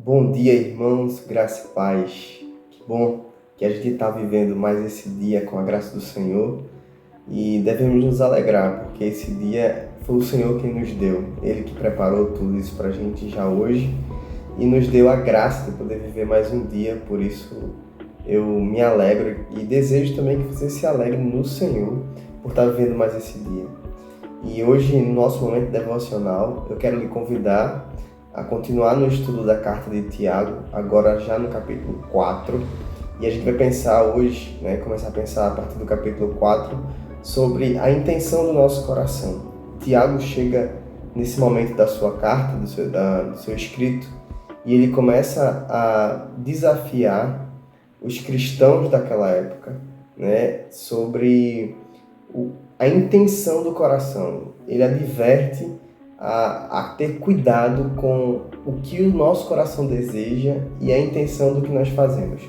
Bom dia, irmãos, graça e paz. Que bom que a gente está vivendo mais esse dia com a graça do Senhor e devemos nos alegrar, porque esse dia foi o Senhor quem nos deu. Ele que preparou tudo isso para a gente já hoje e nos deu a graça de poder viver mais um dia. Por isso eu me alegro e desejo também que você se alegre no Senhor por estar vivendo mais esse dia. E hoje, no nosso momento devocional, eu quero lhe convidar a continuar no estudo da carta de Tiago, agora já no capítulo 4. E a gente vai pensar hoje, começar a pensar a partir do capítulo 4, sobre a intenção do nosso coração. Tiago chega nesse momento da sua carta, do seu escrito, e ele começa a desafiar os cristãos daquela época, sobre a intenção do coração. Ele adverte a ter cuidado com o que o nosso coração deseja e a intenção do que nós fazemos.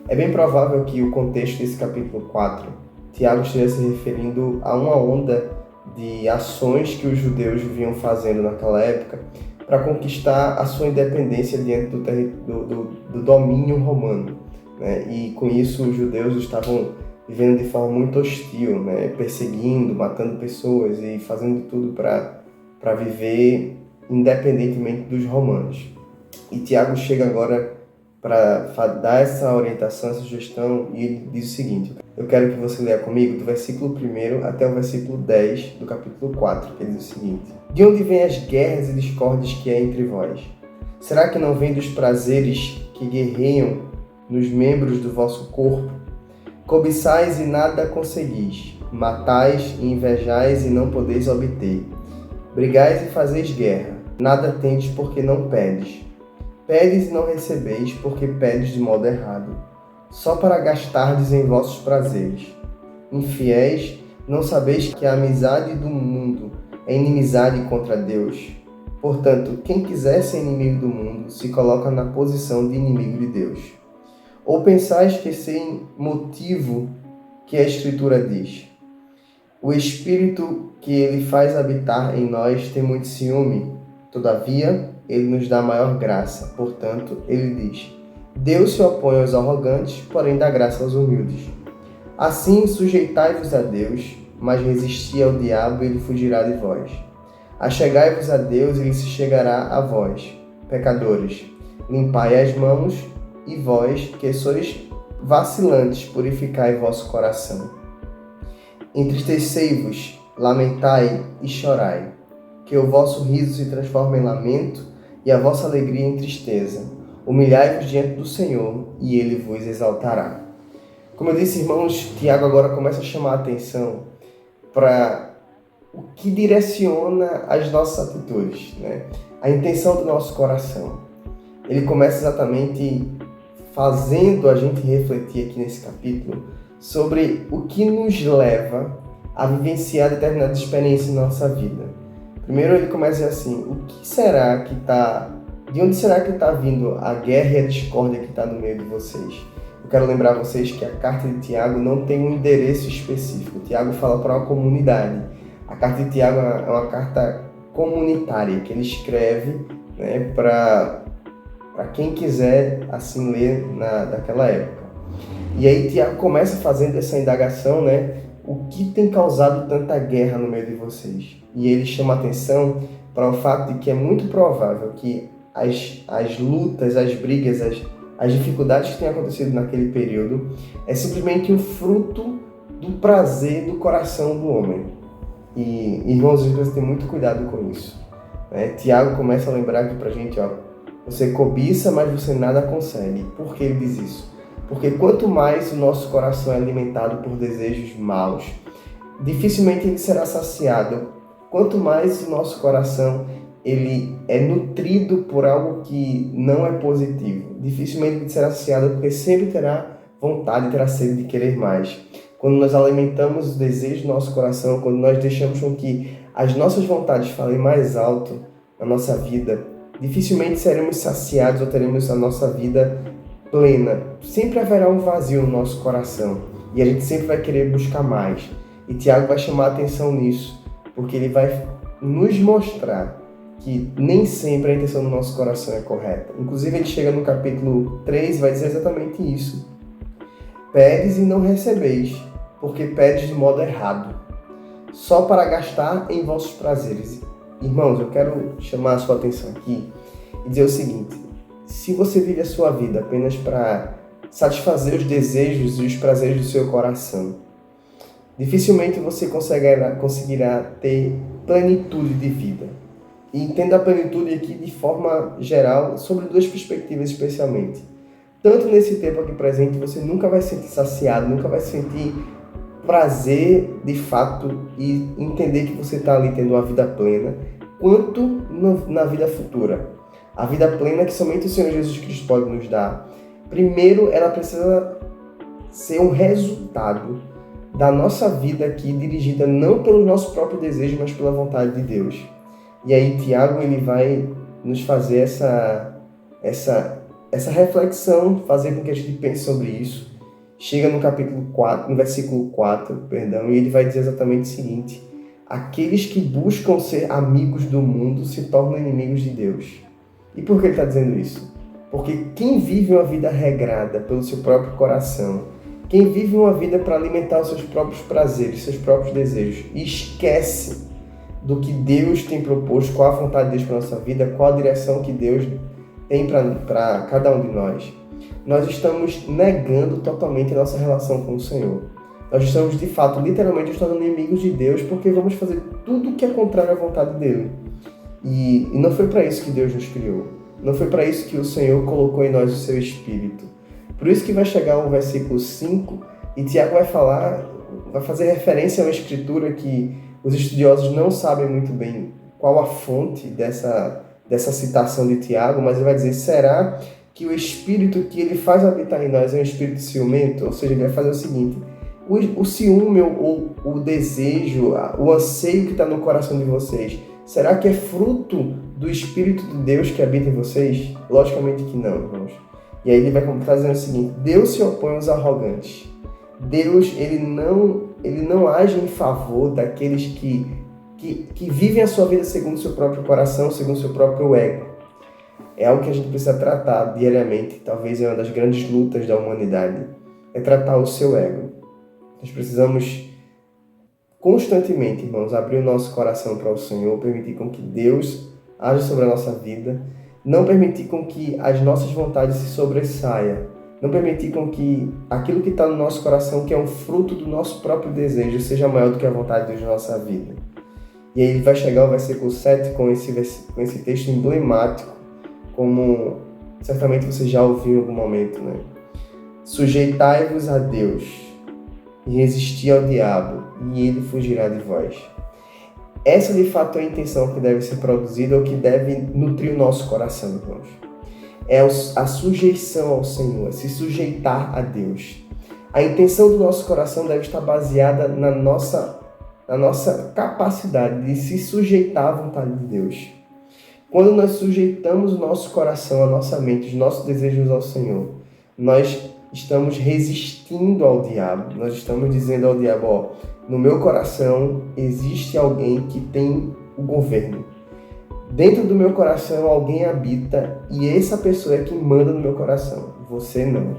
É bem provável que o contexto desse capítulo 4, Tiago esteja se referindo a uma onda de ações que os judeus vinham fazendo naquela época para conquistar a sua independência diante do domínio romano. E com isso os judeus estavam vivendo de forma muito hostil, perseguindo, matando pessoas e fazendo de tudo para viver independentemente dos romanos. E Tiago chega agora para dar essa orientação, essa sugestão, e ele diz o seguinte: eu quero que você leia comigo do versículo 1 até o versículo 10 do capítulo 4, que ele diz o seguinte: de onde vêm as guerras e discórdias que há entre vós? Será que não vem dos prazeres que guerreiam nos membros do vosso corpo? Cobiçais e nada conseguis, matais e invejais e não podeis obter. Brigais e fazeis guerra, nada tendes porque não pedes. Pedes e não recebeis porque pedes de modo errado, só para gastardes em vossos prazeres. Infiéis, não sabeis que a amizade do mundo é inimizade contra Deus? Portanto, quem quiser ser inimigo do mundo se coloca na posição de inimigo de Deus. Ou pensais que sem motivo que a Escritura diz: o Espírito que ele faz habitar em nós tem muito ciúme, todavia ele nos dá maior graça. Portanto, ele diz: Deus se opõe aos arrogantes, porém dá graça aos humildes. Assim, sujeitai-vos a Deus, mas resisti ao diabo e ele fugirá de vós. Achegai-vos a Deus e ele se chegará a vós. Pecadores, limpai as mãos, e vós, que sois vacilantes, purificai vosso coração. Entristecei-vos, lamentai e chorai, que o vosso riso se transforme em lamento e a vossa alegria em tristeza. Humilhai-vos diante do Senhor e ele vos exaltará. Como eu disse, irmãos, Tiago agora começa a chamar a atenção para o que direciona as nossas atitudes, a intenção do nosso coração. Ele começa exatamente fazendo a gente refletir aqui nesse capítulo sobre o que nos leva a vivenciar determinadas experiências na nossa vida. Primeiro ele começa assim: de onde será que está vindo a guerra e a discórdia que está no meio de vocês? Eu quero lembrar vocês que a carta de Tiago não tem um endereço específico. Tiago fala para uma comunidade. A carta de Tiago é uma carta comunitária que ele escreve para quem quiser assim ler daquela época. E aí Tiago começa fazendo essa indagação, o que tem causado tanta guerra no meio de vocês? E ele chama a atenção para o fato de que é muito provável que as lutas, as brigas, as dificuldades que têm acontecido naquele período é simplesmente um fruto do prazer do coração do homem. E, irmãos, a gente precisa ter muito cuidado com isso. Tiago começa a lembrar aqui pra gente, você cobiça, mas você nada consegue. Por que ele diz isso? Porque quanto mais o nosso coração é alimentado por desejos maus, dificilmente ele será saciado. Quanto mais o nosso coração ele é nutrido por algo que não é positivo, dificilmente ele será saciado, porque sempre terá vontade, terá sede de querer mais. Quando nós alimentamos os desejos do nosso coração, quando nós deixamos com que as nossas vontades falem mais alto na nossa vida, dificilmente seremos saciados ou teremos a nossa vida plena. Sempre haverá um vazio no nosso coração e a gente sempre vai querer buscar mais. E Tiago vai chamar a atenção nisso, porque ele vai nos mostrar que nem sempre a intenção do nosso coração é correta. Inclusive, ele chega no capítulo 3 e vai dizer exatamente isso. Pedes e não recebeis, porque pedes de modo errado, só para gastar em vossos prazeres. Irmãos, eu quero chamar a sua atenção aqui e dizer o seguinte: se você vive a sua vida apenas para satisfazer os desejos e os prazeres do seu coração, dificilmente você conseguirá ter plenitude de vida. E entenda a plenitude aqui de forma geral, sobre duas perspectivas especialmente. Tanto nesse tempo aqui presente, você nunca vai se sentir saciado, nunca vai sentir prazer de fato e entender que você está ali tendo uma vida plena, quanto na vida futura. A vida plena que somente o Senhor Jesus Cristo pode nos dar. Primeiro, ela precisa ser um resultado da nossa vida aqui, dirigida não pelo nosso próprio desejo, mas pela vontade de Deus. E aí Tiago ele vai nos fazer essa reflexão, fazer com que a gente pense sobre isso. Chega no capítulo 4, no versículo 4, e ele vai dizer exatamente o seguinte: aqueles que buscam ser amigos do mundo se tornam inimigos de Deus. E por que ele está dizendo isso? Porque quem vive uma vida regrada pelo seu próprio coração, quem vive uma vida para alimentar os seus próprios prazeres, seus próprios desejos, e esquece do que Deus tem proposto, qual a vontade de Deus para a nossa vida, qual a direção que Deus tem para cada um de nós estamos negando totalmente a nossa relação com o Senhor. Nós estamos, de fato, literalmente, nos tornando inimigos de Deus, porque vamos fazer tudo o que é contrário à vontade dele. E não foi para isso que Deus nos criou. Não foi para isso que o Senhor colocou em nós o seu Espírito. Por isso que vai chegar o versículo 5, e Tiago vai fazer referência a uma escritura que os estudiosos não sabem muito bem qual a fonte dessa citação de Tiago, mas ele vai dizer: será que o Espírito que ele faz habitar em nós é um Espírito ciumento? Ou seja, ele vai fazer o seguinte: o ciúme ou o desejo, o anseio que está no coração de vocês, será que é fruto do Espírito de Deus que habita em vocês? Logicamente que não, irmãos. E aí ele vai completar dizendo o seguinte: Deus se opõe aos arrogantes. Deus ele não age em favor daqueles que vivem a sua vida segundo o seu próprio coração, segundo o seu próprio ego. É algo que a gente precisa tratar diariamente. Talvez é uma das grandes lutas da humanidade. É tratar o seu ego. Nós precisamos constantemente, irmãos, abrir o nosso coração para o Senhor, permitir com que Deus haja sobre a nossa vida, não permitir com que as nossas vontades se sobressaiam, não permitir com que aquilo que está no nosso coração, que é um fruto do nosso próprio desejo, seja maior do que a vontade de Deus na nossa vida. E aí ele vai chegar ao versículo 7 com esse texto emblemático, como certamente você já ouviu em algum momento, né? Sujeitai-vos a Deus e resisti ao diabo, e ele fugirá de vós. Essa, de fato, é a intenção que deve ser produzida, ou que deve nutrir o nosso coração, irmãos. É a sujeição ao Senhor, é se sujeitar a Deus. A intenção do nosso coração deve estar baseada na nossa capacidade de se sujeitar à vontade de Deus. Quando nós sujeitamos o nosso coração, a nossa mente, os nossos desejos ao Senhor, nós estamos resistindo ao diabo. Nós estamos dizendo ao diabo: ó, no meu coração existe alguém que tem o governo. Dentro do meu coração alguém habita e essa pessoa é quem manda no meu coração. Você não.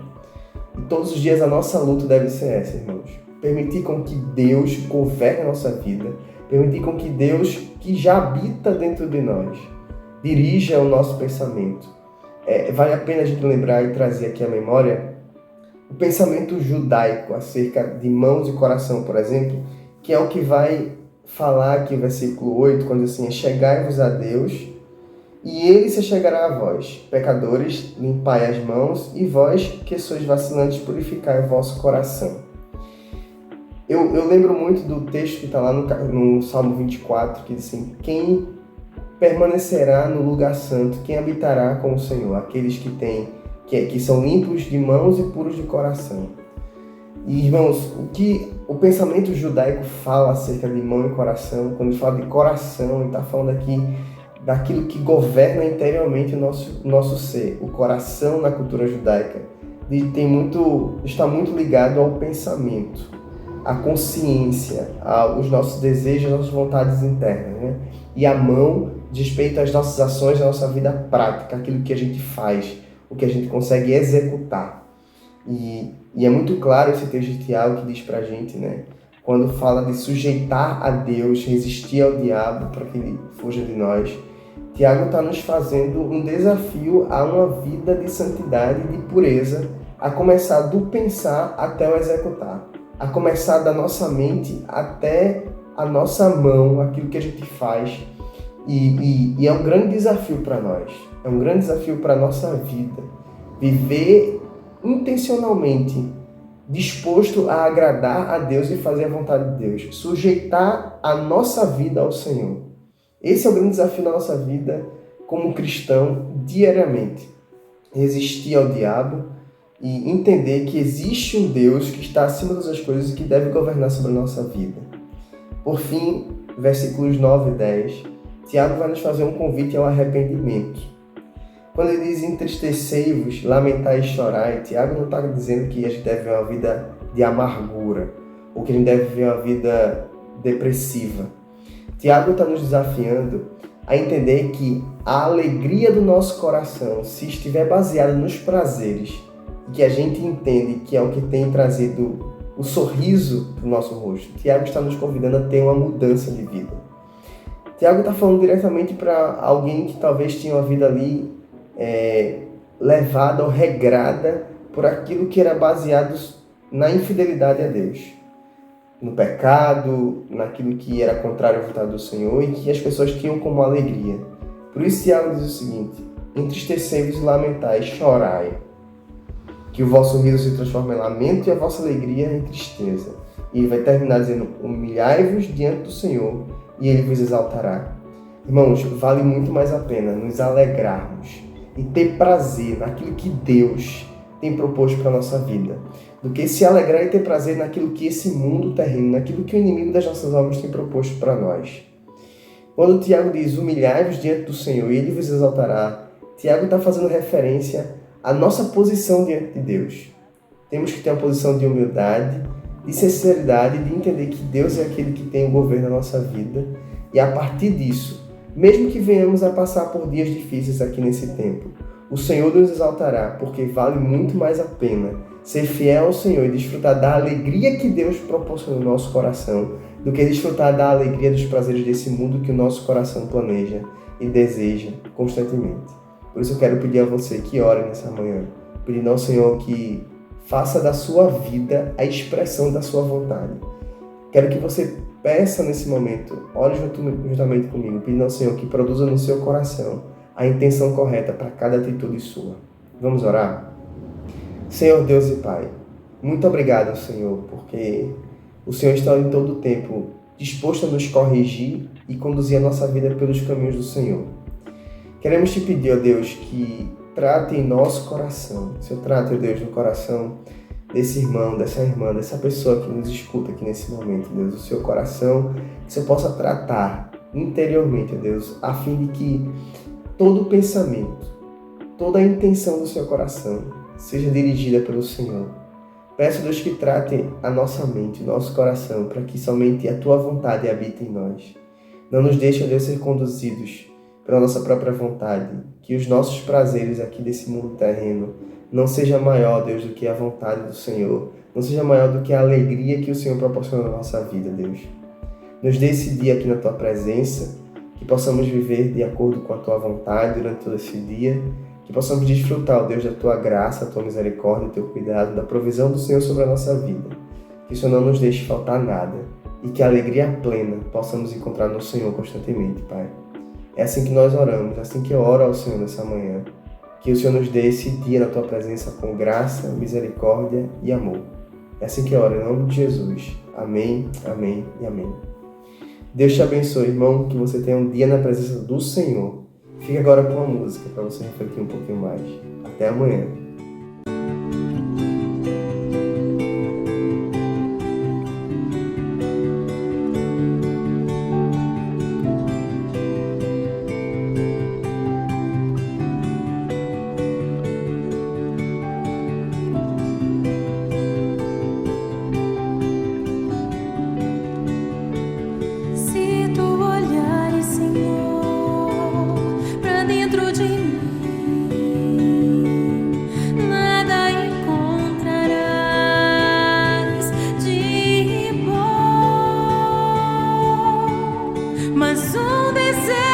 E todos os dias a nossa luta deve ser essa, irmãos. Permitir com que Deus governe a nossa vida. Permitir com que Deus, que já habita dentro de nós, dirija o nosso pensamento. Vale a pena a gente lembrar e trazer aqui à memória o pensamento judaico acerca de mãos e coração, por exemplo, que é o que vai falar aqui no versículo 8, quando diz assim: chegai-vos a Deus, e ele se chegará a vós. Pecadores, limpai as mãos, e vós, que sois vacilantes, purificai o vosso coração. Eu lembro muito do texto que está lá no Salmo 24, que diz assim: quem permanecerá no lugar santo, quem habitará com o Senhor? Aqueles que são limpos de mãos e puros de coração. E, irmãos, o que o pensamento judaico fala acerca de mão e coração, quando ele fala de coração, ele está falando aqui daquilo que governa interiormente o nosso ser. O coração na cultura judaica está muito ligado ao pensamento, à consciência, aos nossos desejos, às nossas vontades internas, né? E a mão diz respeito às nossas ações, à nossa vida prática, aquilo que a gente faz, o que a gente consegue executar. E é muito claro esse texto de Tiago que diz pra gente, né? Quando fala de sujeitar a Deus, resistir ao diabo para que ele fuja de nós, Tiago está nos fazendo um desafio a uma vida de santidade e de pureza, a começar do pensar até o executar, a começar da nossa mente até a nossa mão, aquilo que a gente faz. E é um grande desafio para nós, é um grande desafio para a nossa vida, viver intencionalmente, disposto a agradar a Deus e fazer a vontade de Deus, sujeitar a nossa vida ao Senhor. Esse é o grande desafio da nossa vida como cristão diariamente. Resistir ao diabo e entender que existe um Deus que está acima das coisas e que deve governar sobre a nossa vida. Por fim, versículos 9 e 10, Tiago vai nos fazer um convite ao arrependimento. Quando ele diz entristecei-vos, lamentai e chorai, Tiago não está dizendo que a gente deve viver uma vida de amargura ou que a gente deve viver uma vida depressiva. Tiago está nos desafiando a entender que a alegria do nosso coração, se estiver baseada nos prazeres, e que a gente entende que é o que tem trazido o sorriso para o nosso rosto, Tiago está nos convidando a ter uma mudança de vida. Tiago está falando diretamente para alguém que talvez tinha uma vida ali levada ou regrada por aquilo que era baseado na infidelidade a Deus, no pecado, naquilo que era contrário à vontade do Senhor e que as pessoas tinham como alegria. Por isso Tiago diz o seguinte: entristecei-vos e lamentai, chorai, que o vosso riso se transforme em lamento e a vossa alegria em tristeza. E ele vai terminar dizendo: humilhai-vos diante do Senhor e ele vos exaltará. Irmãos, vale muito mais a pena nos alegrarmos e ter prazer naquilo que Deus tem proposto para a nossa vida, do que se alegrar e ter prazer naquilo que esse mundo terreno, naquilo que o inimigo das nossas almas tem proposto para nós. Quando Tiago diz, humilhai-vos diante do Senhor e ele vos exaltará, Tiago está fazendo referência à nossa posição diante de Deus. Temos que ter uma posição de humildade, de sinceridade, de entender que Deus é aquele que tem o governo da nossa vida, e a partir disso, mesmo que venhamos a passar por dias difíceis aqui nesse tempo, o Senhor nos exaltará, porque vale muito mais a pena ser fiel ao Senhor e desfrutar da alegria que Deus proporciona no nosso coração, do que desfrutar da alegria dos prazeres desse mundo que o nosso coração planeja e deseja constantemente. Por isso eu quero pedir a você que ore nessa manhã, pedindo ao Senhor que faça da sua vida a expressão da sua vontade. Quero que você peça nesse momento, ore juntamente comigo, pedindo ao Senhor que produza no seu coração a intenção correta para cada atitude sua. Vamos orar? Senhor Deus e Pai, muito obrigado, Senhor, porque o Senhor está em todo o tempo disposto a nos corrigir e conduzir a nossa vida pelos caminhos do Senhor. Queremos te pedir, ó Deus, que trate em nosso coração, Senhor, trate, ó Deus, no coração desse irmão, dessa irmã, dessa pessoa que nos escuta aqui nesse momento, Deus, o seu coração, que o Senhor possa tratar interiormente, ó Deus, a fim de que todo pensamento, toda a intenção do seu coração seja dirigida pelo Senhor. Peço, Deus, que trate a nossa mente, o nosso coração, para que somente a Tua vontade habite em nós. Não nos deixe, ó Deus, ser conduzidos pela nossa própria vontade, que os nossos prazeres aqui desse mundo terreno não seja maior, Deus, do que a vontade do Senhor, não seja maior do que a alegria que o Senhor proporciona na nossa vida, Deus. Nos dê esse dia aqui na Tua presença, que possamos viver de acordo com a Tua vontade durante todo esse dia, que possamos desfrutar, ó Deus, da Tua graça, da Tua misericórdia, do Teu cuidado, da provisão do Senhor sobre a nossa vida. Que o Senhor não nos deixe faltar nada e que a alegria plena possamos encontrar no Senhor constantemente, Pai. É assim que nós oramos, é assim que eu oro ao Senhor nessa manhã. Que o Senhor nos dê esse dia na Tua presença com graça, misericórdia e amor. É assim que eu oro, em nome de Jesus. Amém, amém e amém. Deus te abençoe, irmão, que você tenha um dia na presença do Senhor. Fique agora com a música para você refletir um pouquinho mais. Até amanhã. Se tu olhares, Senhor, esquecer.